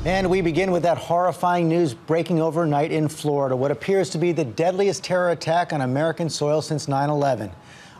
And we begin with that horrifying news breaking overnight in Florida, what appears to be the deadliest terror attack on American soil since 9/11.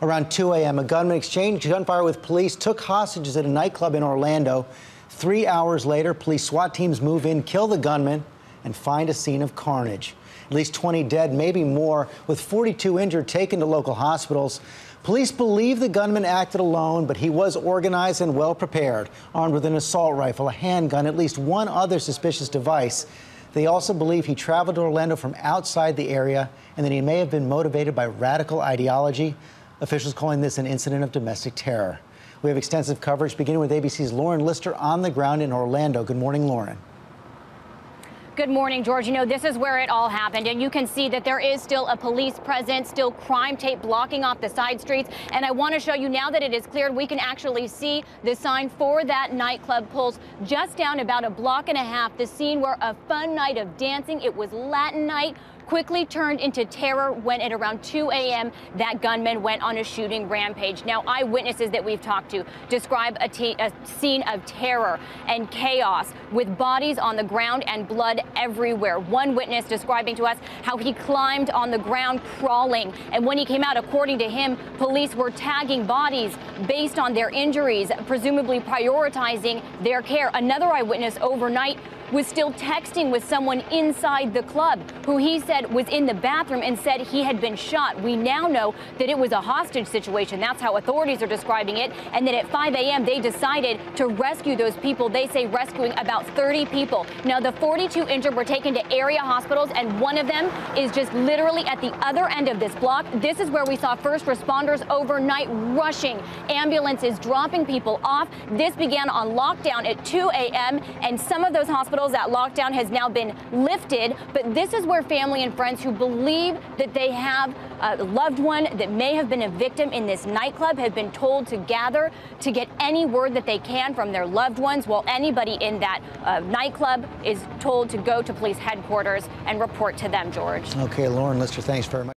Around 2 a.m., a gunman exchanged gunfire with police, took hostages at a nightclub in Orlando. 3 hours later, police SWAT teams move in, kill the gunman, and find a scene of carnage. At least 20 dead, maybe more, with 42 injured taken to local hospitals. Police believe the gunman acted alone, but he was organized and well prepared, armed with an assault rifle, a handgun, at least one other suspicious device. They also believe he traveled to Orlando from outside the area and that he may have been motivated by radical ideology. Officials calling this an incident of domestic terror. We have extensive coverage, beginning with ABC's Lauren Lister on the ground in Orlando. Good morning, Lauren. Good morning, George. You know, this is where it all happened, and you can see that there is still a police presence, still crime tape blocking off the side streets. And I want to show you now that it is cleared, we can actually see the sign for that nightclub pulls just down about a block and a half. The scene where a fun night of dancing, it was Latin night, quickly turned into terror when at around 2 a.m. that gunman went on a shooting rampage. Now, eyewitnesses that we've talked to describe a scene of terror and chaos with bodies on the ground and blood everywhere. One witness describing to us how he climbed on the ground crawling, and when he came out, according to him, police were tagging bodies based on their injuries, presumably prioritizing their care. Another eyewitness overnight was still texting with someone inside the club who he said was in the bathroom and said he had been shot. We now know that it was a hostage situation. That's how authorities are describing it. And that at 5 a.m. they decided to rescue those people. They say rescuing about 30 people. Now, the 42 injured were taken to area hospitals, and one of them is just literally at the other end of this block. This is where we saw first responders overnight rushing, ambulances dropping people off. This began on lockdown at 2 a.m. and some of those hospitals, that lockdown has now been lifted, but this is where family and friends who believe that they have a loved one that may have been a victim in this nightclub have been told to gather to get any word that they can from their loved ones, while anybody in that nightclub is told to go to police headquarters and report to them, George. Okay, Lauren Lister, thanks very much.